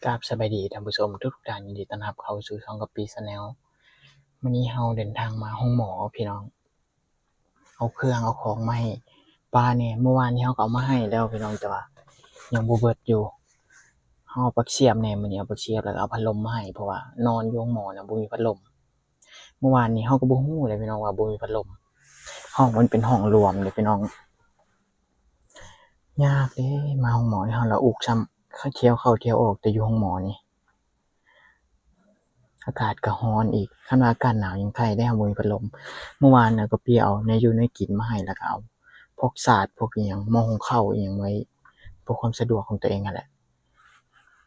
กราบสบายดีท่านผู้ชมทุกท่านยินดีต้อนรับเข้าสู่ช่องกัปปี้ชาแนลวันนี้เราเดินทางมาห้องหมอพี่น้องเอาเครื่องเอาของมาให้ป้าเนี่ยเมื่อวานนี้เราก็เอามาให้แล้วพี่น้องแต่ว่ายังบ่เบิดอยู่เราเอาปักเสียบเนี่ยมื้อนี้เอาปักเสียบแล้วก็เอาพัดลมมาให้เพราะว่านอนอยู่ห้องหมอน่ะบ่มีพัดลมเมื่อวานนี้เราก็บ่ฮู้เลยพี่น้องว่าบ่มีพัดลมห้องมันเป็นห้องรวมเลยพี่น้องยากเด้มาห้องหมอนี่เราละอุกซ้ำเข้าเที่ยวเข้าเที่ยวออกแต่อยู่ห้องหมอนี่อากาศก็ร้อนอีกคันว่าอากาศหนาวยังไข้ได้บ่มีพัดลมเมื่อวานน่ะก็เปียเอาแนวอยู่แนวกินมาให้แล้วก็เอาพวกสาดพวกอิหยังหม้อหุงข้าวอิหยังไว้เพื่อความสะดวกของตัวเองนั่นแหละ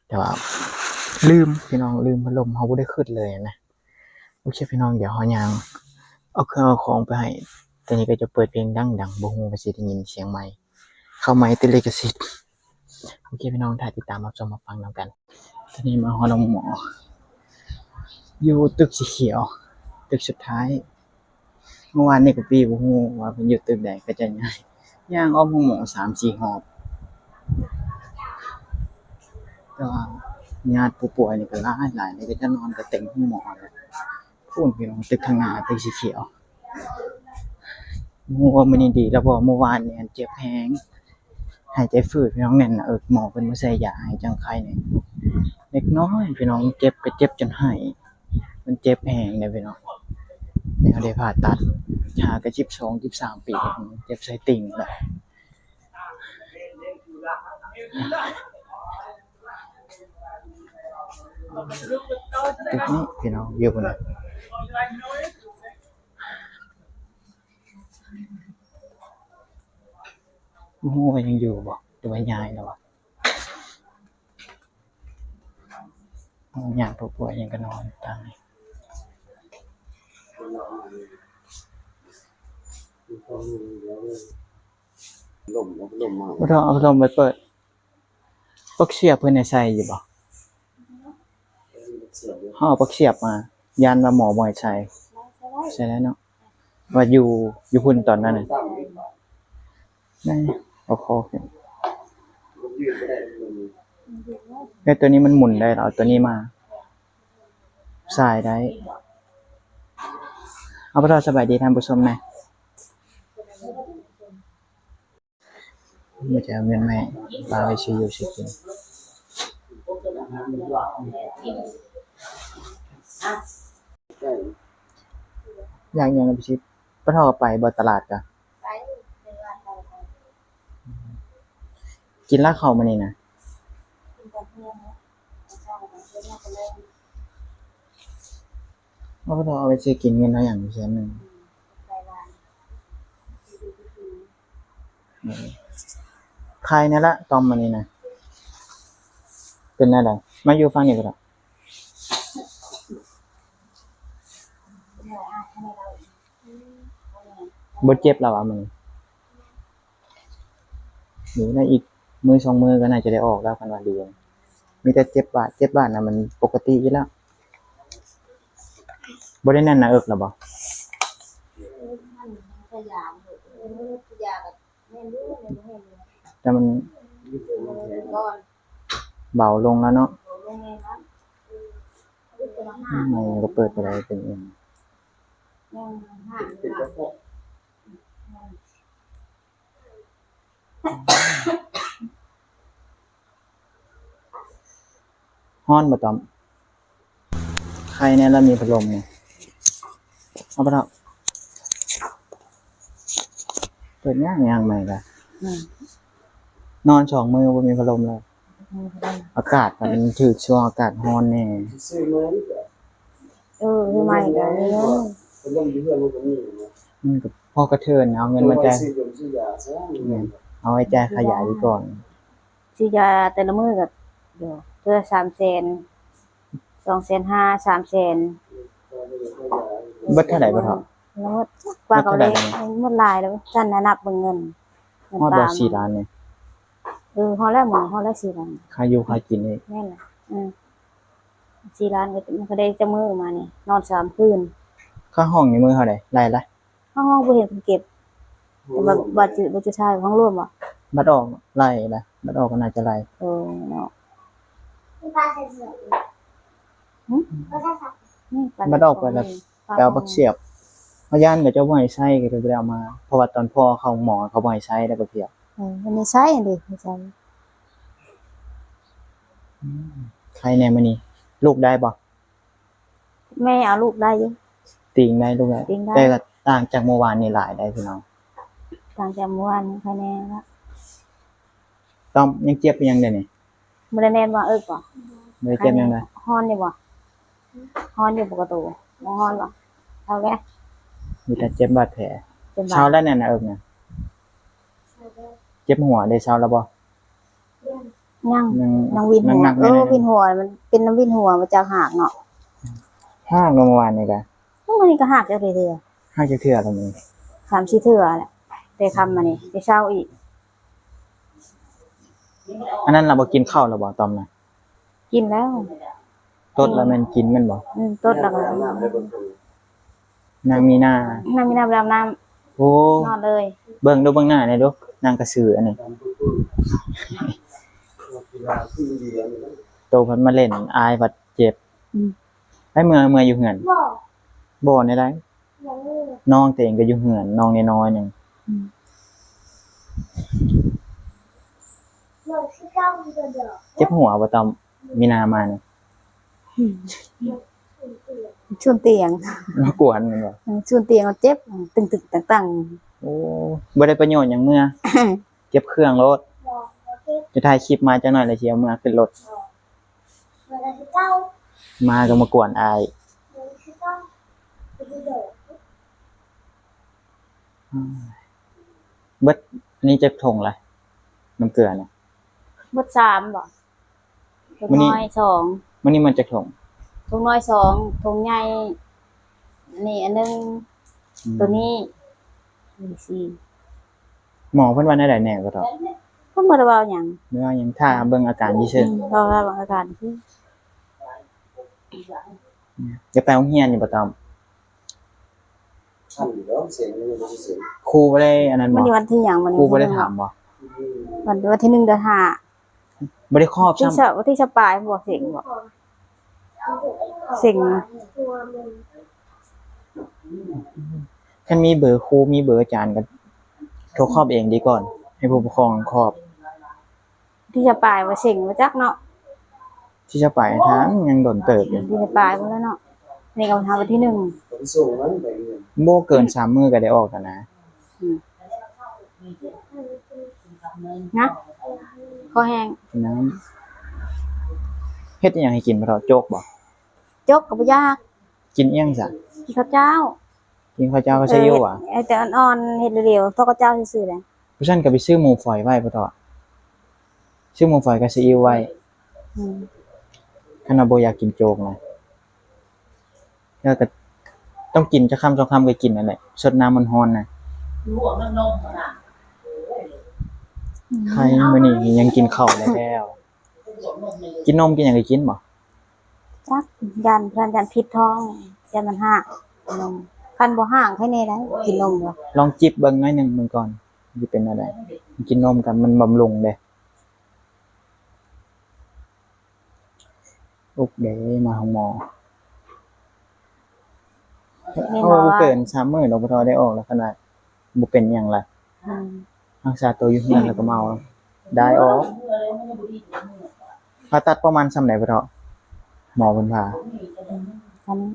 แต่ว่าลืมพี่น้องลืมพัดลมเราบ่ได้คิดเลยนะโอเคพี่น้องเดี๋ยวเราย่างเอาเครื่องเอาของไปให้ตอนนี้ก็จะเปิดเพลงดังๆบ่ฮู้ว่าสิได้ยินเสียงไมค์เข้าไมค์ติดลิขสิทธิ์โอเคพี่น้องถ้าติดตามรับชมรับฟังนำกันตอนนี้มาฮอดหมออยู่ตึกสีเขียวตึกสุดท้ายเมื่อวานนี้ก็พี่บ่ฮู้ว่าเพิ่นอยู่ตึกใดก็จะย่างอ้อมห้องหมอ 3-4 รอบแต่ว่าญาติผู้ป่วยนี่ก็หลายนี่ก็จะนอนก็เต็มห้องหมอแล้วพูนพี่น้องตึกข้างหน้าตึกสีเขียวว่ามื้อนี้ดีแล้วบ่เมื่อวานนี่เจ็บแฮงหายใจฝืดพี่น้องแน่นหน้าอกหมอเพิ่นมาใส่ยาให้จังไข้นี่เล็กน้อยพี่น้องเจ็บก็เจ็บจนหายมันเจ็บแฮงเด้พี่น้องนี่เขาได้ผ่าตัดหาก็12-13 ปีเจ็บไส้ติ่งแหละตึกนี้พี่น้องอยู่พุ่นน่ะบ่ฮู้ว่ายังอยู่บ่หรือว่าย้ายแล้ววะญาติผู้ป่วยยังก็นอนตายบ่ต้องเอาพัดลมไปเปิดปลั๊กเสียบเพิ่นให้ใส่อยู่บ่เฮาเอาปลั๊กเสียบมายันว่าหมอบ่ให้ใส่ใช่แล้วเนาะว่าอยู่พุ่นตอนนั้นน่ะได้เอาคอขึ้นแล้วตัวนี้มันหมุนได้เหรอเอาตัวนี้มาสายได้เอาบ่ต้องสบายดีท่านผู้ชมนะมื้อจะเอาเงินมาให้ป้าไว้ซื้ออยู่ซื้อกินอย่างหยังพี่ชิปบ่เท่าไปบ่ตลาดกะกินลาข้าวมื้อนี้นะเอาบ่ต้องเอาไปซื้อกินเงินเท่าหยังแสนนึงใครนั่นละตอมมื้อนี้นะเป็นแนวใดมาอยู่ฝั่งนี้ก็ได้บ่เจ็บแล้วอ่ะมื้อนี้อยู่ในอีกมื้อ2มื้อก็น่าจะได้ออกแล้วคันว่าดีมีแต่เจ็บบาดน่ะมันปกติอยู่แล้วบ่ได้แน่นหน้าอกแล้วบ่แต่มันเบาลงแล้วเนาะมันก็เปิดไปได้เป็นเองฮ้อนบ่ตอมใครแน่แล้วมีพัดลมนี่เอาบ่เท่าเปิดย่างใหม่ล่ะนอน2มื้อบ่มีพัดลมเลยอากาศมันถึกช่วงอากาศร้อนแน่คือใหม่ก็มีเงินมันก็พอกระเทินเอาเงินมาจ่ายเอาไว้จ่ายค่ายาไว้ก่อนซื้อยาแต่ละมื้อก็เดี๋ยวเทื่อ300,000 250,000 300,000เบิดเท่าใดบ่เท่าแล้วกว่าก็เลยหมดหลายแล้วซั่นน่ะนับเบิ่งเงินฮอดบ่4ล้านนี่ฮอดแล้วหมอฮอดแล้ว4ล้านค่าอยู่ค่ากินนี่แม่นล่ะ4ล้านก็มันก็ได้จักมื้อมานี่นอน3คืนค่าห้องนี่มื้อเท่าใดไล่ละห้องบ่เห็นเพิ่นเก็บแต่บัดจะใช้ห้องร่วมบ่บัดออกไล่ละบัดออกก็น่าจะไล่เนาะ นี่ปัน บัดออกไปแล้วไปเอาบักเสียบพยานก็จะบ่ให้ใช้ก็เลยบ่ได้เอามาเพราะว่าตอนพ่อเข้าหมอเขาบ่ให้ใช้ได้บักเสียบ มันไม่ใช่ดิไม่ใช่ ใครแน่มื้อนี้ลูกได้บ่ แม่เอาลูกได้อยู่ ติงได้ลูกได้ ติ่งได้ แต่ก็ต่างจากเมื่อวานนี่หลายได้พี่น้อง ต่างจากเมื่อวานใครแน่ละ ต้อมยังเจ็บอยู่ยังเด้นี่ บ่ได้แน่ว่าบ่ บ่ได้เจ็บยังได ฮ้อนอยู่บ่ฮ้อนอยู่ปกติบ่ฮ้อนบ่เอาแก มีแต่เจ็บบาดแผล เป็นบา เช้าแล้วเนี่ยนะน่ะเจ็บหัวได้เช้าแล้วบ่ ยัง ยัง ยังวินหัว หนักๆแน่ๆ วินหัวมันเป็นน้ำวินหัวมาจากหากเนาะ ห้างเมื่อวานนี่ก็ วันนี้ก็หากจักเทื่อ ห้างจักเทื่อแล้วมื้อ 3-4เทื่อแหละแต่คำมานี่ไปเช้าอีก อันนั้นเราบ่กินข้าวแล้วบ่ต้อมนะ กินแล้ว ตดแล้วแม่นกินแม่นบ่ ต้นแล้วก็ นางมีหน้า น้ำมีน้ำดำน้ โอ้ ำนอนเลย เบิ่งดูเบิ่งหน้าหน่อยดูนางกระสืออันนี้โตเพิ่นมาเล่นอายบัดเจ็บให้เมื่ออยู่เหือนบ่ได้ได้น้องตัวเองก็อยู่เหือนน้องน้อยๆหนึงเจ็บหัวบ่ต้อมมีนามานี่ ชวนเตียง มากวนแม่นบ่ ชวนเตียงเจ็บตึงๆตั้ง โอ้บ่ได้ประโยชน์หยังเมื่อ เก็บเครื่องรถจะถ่ายคลิปมาจังหน่อยแล้วสิเอามาขึ้นรถมาก็มากวนอายเบิดอันนี้จะถงล่ะน้ำเกลือน่ะ ๆบด3บ่ทง มื้อนี้ น้อย2 มื้อนี้มันจะถง ทงน้อย2ทงใหญ่นี่อันนึงตัวนี้นี่4 หมอเพิ่นว่าได้แน่บ่ตอ เพิ่นบ่ได้เว้าหยัง เมื่อยังถ้าเบิ่งอาการซื่อ เราระวังอาการคือ ๆจะไปโรงเรียนอยู่บ่ตอม ท่านอยู่แล้วเสียงมันยังไม่เสียง ครูบ่ได้อันนั้น วัน บ่ นี้วันที่หยังวัน ครู นี้ บ่ได้ถามบ่ วันที่1เดือน บ่ได้ครอบ 5ที่ ซ้ำ เช้าวันที่ปลายบ่เสิงบ่สิง คันมีเบอร์ครูมีเบอร์อาจารย์ก็โทรครอบเองดีก่อน ให้ผู้ปกครองครอบ ที่จะปลายว่าสิงบ่จักเนาะ ที่จะไปทางยังโดนเติบอยู่ ที่จะปลายบ่แล้วเนาะนี่ก็ทำวันที่1 ผมส่งนั้นไปเรียน บ่เกิน3มื้อก็ได้ออกแล้วนะ นะคอแห้ง น้ำเฮ็ดอิหยังให้กินบ่เฒ่าโจกบ่ จกก็บ่ยาก กินอิหยังซะ กินข้าวเจ้า กินข้าวเจ้าก็ใช้อยู่อ่ะ ไอ้แต่อ่อนๆเฮ็ดเร็วๆเพราะข้าวเจ้าซื่อๆแหละ เพราะฉะนั้นก็ไปซื้อหมูฝอยไว้บ่เฒ่าซื้อหมูฝอยกับซีอิ๊วไว้ อืม คันว่าบ่อยากกินโจกนะแล้วก็ต้องกินจักคำ2คำก็กินนั่นแหละสดน้ำมันร้อนน่ะใครมื้อนี้ยังกินข้าวแล้ว กินนมกินหยังก็กินบ่ จักยันพิษท้องยันมันหักนมคันบ่ห่างให้แน่ได้กินนมบ่ ลองจิบเบิ่งหน่อยหนึงมื้อก่อนสิเป็นอะไรกินนมกันมันบำรุงเด้อุกเด้มาหาหมอ นี่ เอา เนาะว่า เกิน3มื้อดอกบ่ทอได้ออกแล้วขนาดบ่เป็นหยังล่ะ อืม รักษาตัวอยู่เฮือนแล้วก็เมาได้ออกผ่าตัดประมาณส่ำใดบ่เฒ่าหมอเพิ่นผ่า อันนี้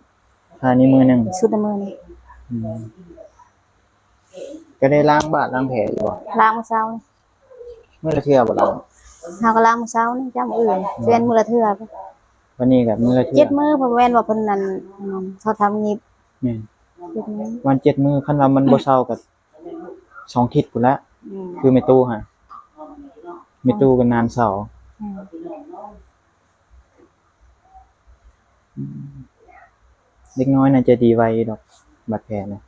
ผ่านี้มื้อหนึง สุดในมือนี่ อืมก็ได้ล้างบาดล้างแผลอยู่บ่ ล้างมื้อเช้านี่ มื้อละเทื่อบ่ล้าง เฮาก็ล้างมื้อเช้านี่จ้ามื้ออื่นเว้นมื้อละเทื่อ วันนี้ก็มื้อละเทื่อ 7มื้อเพราะแม่นว่าเพิ่นนั่นเขาทำงิบ แม่น 7มื้อ วัน7มื้อคันว่ามันบ่เซาก็2ทิศพุ่นละ อืม คือแม่ตู้หั่นแม่ตู้ก็นานเซา อืม เด็กน้อยน่าจะดีไวดอกบาดแผลนะ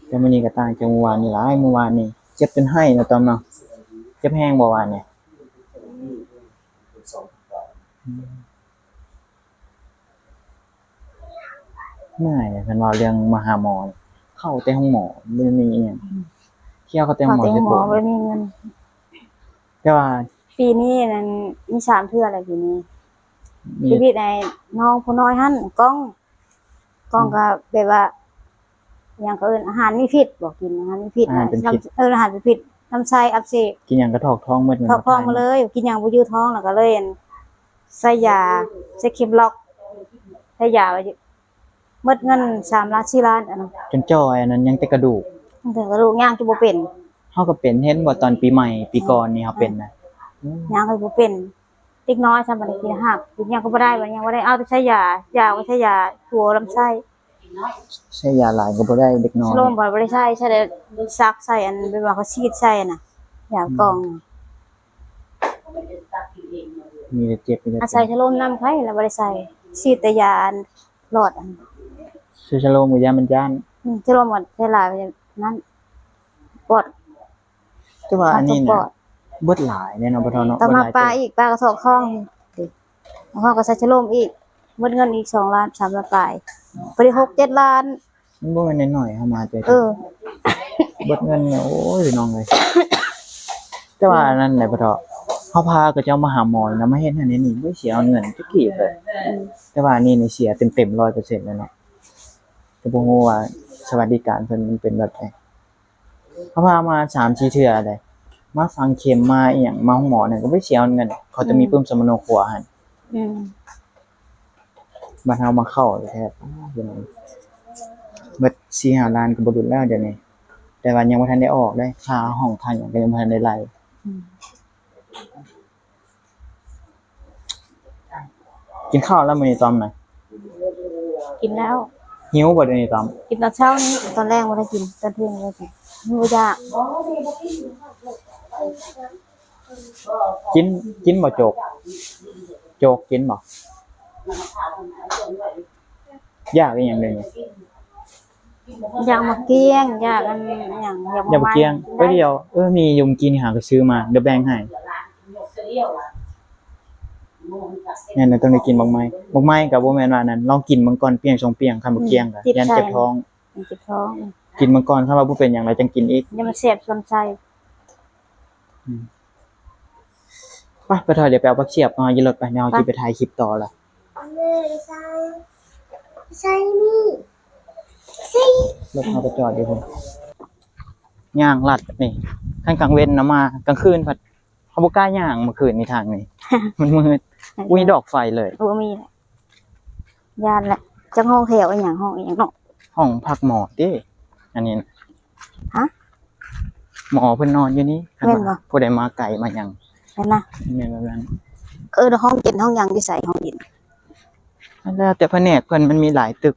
แต่มื้อนี้ก็ต่างจากเมื่อวานนี่หลายเมื่อวานนี่เจ็บจนไห้เนาะตอมเนาะเจ็บแฮงบ่วานนี่ สอง ง่ายคันว่าเรื่องมาหาหมอนี่เข้าแต่ห้องหมอบ่มีอีหยังเที่ยวเข้าแต่ห้องหมอ เขาแต่ สิ หม ป อ วด บ่มีเงิน แต่ว่า ปีนี้นั่นมี3เทื่ออะไรปีนี้ มี ชีวิตไอ้น้องผู้น้อยหั่นกล้องก็แบบว่าหยังก็เอิ้นอาหารมีพิษบ่กินอาหารมีพิษอาหารเป็นพิษลำไส้อักเสบ กินหยังก็ถอกท้องหมด ท้องมาเลยกินหยังบ่อยู่ท้องแล้วก็เลยใส่ยาใส่เข็มล็อกใส่ยาไว้หมดเงิน3ล้าน4ล้านอันนั้น จนจ้อยอันนั้นยังแต่กระดูก ตั้งแต่กระดูกย่างจะบ่เป็น เฮาก็เป็นเห็นบ่ตอนปีใหม่ปีก่อนนี่เฮาเป็นนะ ย่างก็บ่เป็นเด็กน้อยซำบ่ได้กินอาหารกินหยังก็บ่ได้บ่ยังบ่ได้เอาแต่ใช้ยาไว้ใช้ยาตัวลำไส้ ใช้ยาหลายก็บ่ได้เด็กน้อย โรงบ่ได้ใช้ได้ซักใส่อันเป็นว่าเขาฉีดใส่น่ะยากล่อง มีแต่เจ็บมีแต่ อาศัยชะโลมน้ำไข่แล้วบ่ได้ใส่ฉีดแต่ยาอันหลอดอัน ซื้อชะโลมกับยามันย่าน ชะโลมหมดเวลานั้นปอด แต่ว่าอันนี้ ป น่ะ อด เบิดหลายแน่นอนบ่เท่าเนาะ ต่อมา เบิดหลาย ปลาอีกปลากระสอบคองแล้วเขาก็ใส่ชะโลมอีกหมดเงินอีก2ล้าน3ล้านปลายบ่ได้6 7ล้าน มันบ่แม่นน้อยๆเฮามาแต่ เออ เบิดเงินเนี่ยโอ้ยน้องเอ้ยแต่ว่าอันนั้นแหละบ่เท่าเฮาพาก็จะเอามาหาหมอนะมาเฮ็ดอันนี้นี่บ่เสียเงินจักกี่เลยแต่ว่าอันนี้นี่เสียเต็มๆ 100% แล้วเนาะแต่บ่ฮู้ว่าสวัสดิการเพิ่นมันเป็นแบบใดเฮาพามา 3-4 เทื่อเลยมาฝังเข็มมาอีหยังมาห้องหมอเนี่ยก็บ่เสียเงินเขาจะมีปึ้มสมโนครัวหั่น อืม บ้านเฮามาเข้าแท้เดี๋ยวนี้เบิด4-5ล้านก็บ่หลุดแล้วเดี๋ยวนี้แต่ว่ายังบ่ทันได้ออกเด้ค่าห้องค่าหยังก็ยังบ่ทันได้ไล่กินข้าวแล้วมื้อนี้ตอมน่ะ กินแล้ว หิวบ่เดี๋ยวนี้ตอม กินตอนเช้านี้ตอนแรกบ่ได้กินตอนเที่ยงบ่ได้กินบ่อยาก กินบ่โจกกินบ่ยากอีหยังเดี๋ยวนี้ อยากมาเกี้ยงอยากอันหยังอยาก อย่าบ่เกียงไปเดียวมีอยู่เมื่อกี้นี่หาก็ซื้อมาเดี๋ยวแบ่งให้เนี่ยน่ะต้องได้กินบักไม้ก็บ่แม่นว่านั้นลองกินเบิ่งก่อนเปียง2เปียงคันบ่เกียงก็ยันเจ็บท้อง เจ็บท้อง กินเบิ่งก่อนคันว่าบ่เป็นหยังแล้วจังกินอีก อย่ามาเสียบส่วนไส้ ไปเถอะเดี๋ยวไปเอาบักเสียบมาอยู่รถไปเดี๋ยวเอาสิไปถ่ายคลิปต่อละ ใส่นี่ รถเฮาไปจอดอยู่พุ่นย่างลัดนี่ทางกลางเว้นน่ะมากลางคืนพัดเฮาบ่กล้าย่างเมื่อคืนนี้ทางนี้ มันมืดอุ้ยดอกไฟเลย บ่มีแหละยานแหละจังห้องแถวอีหยังห้องอีหยังเนาะ ห้องพักหมอติอันนี้นะ ฮะ หมอเพิ่นนอนอยู่นี่ แม่นบ่ ผู้ใดมาไกลมาหยัง เห็นนะ แม่นแบบนั้น ห้องเย็นห้องหยังที่ใส่ห้องเย็น แล้วแต่แผนกเพิ่นมันมีหลายตึก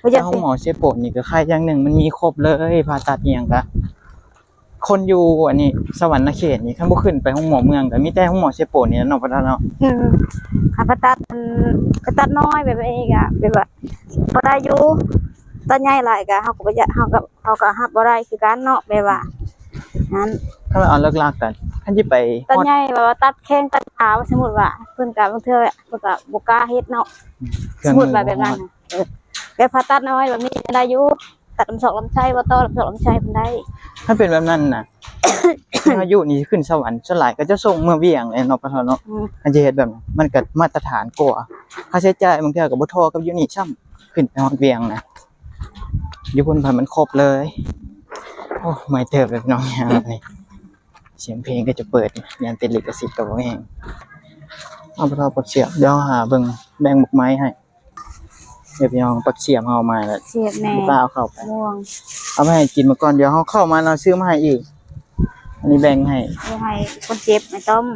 บ่อ แต่ ยาก ห้อง เป็น หมอเชฟโปนนี่ก็ค่ายอย่างหนึ่งมันมีครบเลยผ่าตัดอีหยังก็คนอยู่อันนี้สวรรค์เขตนี่คันบ่ขึ้นไปห้องหมอเมืองก็มีแต่ห้องหมอเชฟโปนนี่เนาะบ่ทันเนาะ หันไปตัดไปตัดน้อยแบบนี้ก็แบบว่าบ่ได้อยู่ตัดใหญ่หลายก็เฮาก็บ่อยากเฮาก็รับบ่ได้คือกันเนาะแบบว่านั้น ถ้าเอาเลิกลากกันคันสิไป ตัด ฮอด ใหญ่แบบว่าตัดแข้งตัดขาว่าสมมุติว่าเพิ่นก็บางเทื่อเพิ่นก็บ่กล้าเฮ็ดเนาะ เค ส รื่อง มมุ มื ติ อ ว่าแบบนั้นน่ะแบบผ่าตัดน้อยแบบนี้ได้อยู่ตัดลำไส้ลำไส้บ่ต่อลำไส้ลำไส้เพิ่นได้ ถ้าเป็นแบบนั้นน่ะ อายุนี่ขึ้นสวรรค์ส่วนหลายก็จะส่งเมื่อเวียงเลยเนาะปะเนาะเนาะ อืม อันจะเฮ็ดแบบนั้นมันก็มาตรฐานกว่าค่าใช้จ่ายบางเทื่อก็บ่เทอกับอยู่นี่ซ้ำขึ้นไปฮอดเวียงนะอยู่พุ่นพันมันครบเลย โอ้ไม่เติบแบบน้องยาวเลยเสียงเพลงก็จะเปิดยันติดลิขสิทธิ์กับบ่แห้งเอาไปทอปักเสียบเดี๋ยวหาเบิ่งแบ่งบักไม้ให้เดี๋ยวพี่น้องปักเสียบเฮามาแล้ว เสียบแหน่ บ่กล้าเอาเข้าไป ม่วง เอาไปให้กินมาก่อนเดี๋ยวเฮาเข้ามาเราซื้อมาให้อีก อันนี้แบ่งให้ บ่ให้คนเจ็บไม่ต้ม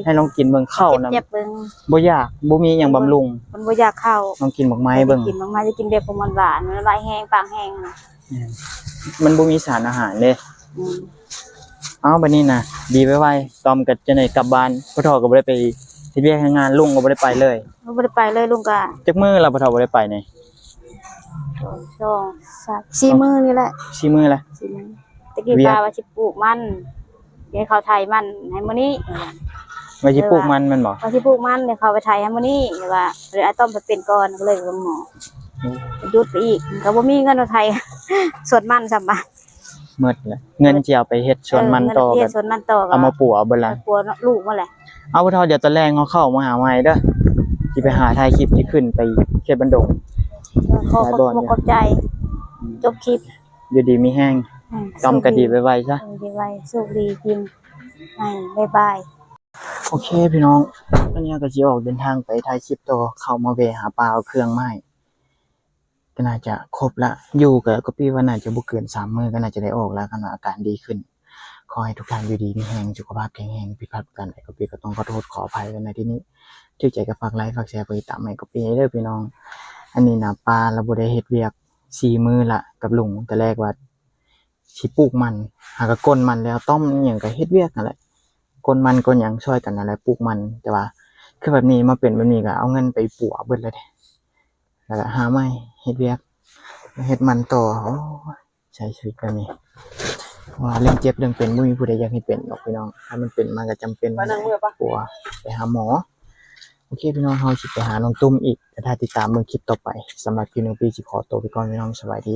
ให้ลองกินเบิ่งข้าวนํ เจ็บเบิ่ง บ่ยากบ่มีหยังบำรุง มันบ่อยากเข้า ลองกินบักไม้เบิ่ง กินมากๆจะกินแบบประมาณหวานมันลายแห้งปากแห้งน่ะ มันบ่มีสารอาหารเด้ อืม เอาบัดนี้น่ะดีไว้ๆตอมก็จะได้กลับบ้านพ่อทอก็บ่ได้ไปเฮ็ดเวียกเฮ็ดงานลุงก็บ่ได้ไปเลย เราบ่ได้ไปเลยลุงก็ จักมื้อแล้วพ่อทอบ่ได้ไปนี่ 2 3 4มื้อนี่แหละ 4มื้อแล้ว 4มื้อตะกี้ เวียก ป้าว่าสิปลูกมันเดี๋ยวเขาไถมันให้มื้อนี้ ไว้สิปลูกมันแม่นบ่ ว่าสิปลูกมันเดี๋ยวเขาไปไถให้มื้อนี้เดี๋ยวว่าเลยอาต้อมไปเป็นก่อนก็เลยลงหมอหยุดไปอีกก็บ่มีเงินมาไถ สวนมันซ้ำบาท หมดแล้วเงินสิเอาไปเฮ็ดสวนมันต่อ เออ แบ เงิ บ สวนมันต่อก็ เอามาปลูกเอาเบิดละ กลัวลูกมาแหละ เอาบ่เท่าเดี๋ยวตอนแรกเฮาเข้ามาหาใหม่เด้อสิไปหาถ่ายคลิปที่ขึ้นไปเขตบันดง ขอขอบใจจบคลิป อยู่ดีมีแห้งกำกะดีไว้ๆซะ ดีไว้สุขดีกินบ๊ายบาย โอเคพี่น้องตอนนี้ก็สิออกเดินทางไปถ่ายคลิปต่อเข้ามาแวะหาปลาเอาเครื่องมาให้ก็น่าจะครบละอยู่ก็พี่ว่าน่าจะบ่เกิน3มื้อก็น่าจะได้ออกแล้วคันว่าอาการดีขึ้นขอให้ทุกท่านอยู่ดีมีแรงสุขภาพแข็งแรงผิดพลาดประการใดก็พี่ก็ต้องขอโทษขออภัยไว้ในที่นี้ที่ใจก็ฝากไลค์ฝากแชร์ฝากติดตามให้ก็พี่เด้อพี่น้องอันนี้นะปลาเราบ่ได้เฮ็ดเวียก4มื้อละกับลุงแต่แรกว่าสิปลูกมันหากะก้นมันแล้วต้มอหยังก็เฮ็ดเวียกนั่นแหละก้นมันก้นหยังช่วยกันนั่นแหละปลูกมันแต่ว่าคือแบบนี้มาเป็นแบบนี้ก็เอาเงินไปปัวเบิดเลยเด้แล้วก็หาไม้เฮ็ดเวียกเฮ็ดมันต่อโอ้ยใช้ชีวิตแบบนี้ว่าเรื่องเจ็บเรื่องเป็นบ่มีผู้ใดอยากให้เป็นหรอกพี่น้องถ้ามันเป็นมันก็จำเป็นปัวไปหาหมอโอเคพี่น้องเฮาสิไปหาน้องตุ้มอีกแต่ถ้าติดตามเบิ่งคลิปต่อไปสำหรับคลิปนี้พี่สิขอตัวไปก่อนพี่น้องสวัสดี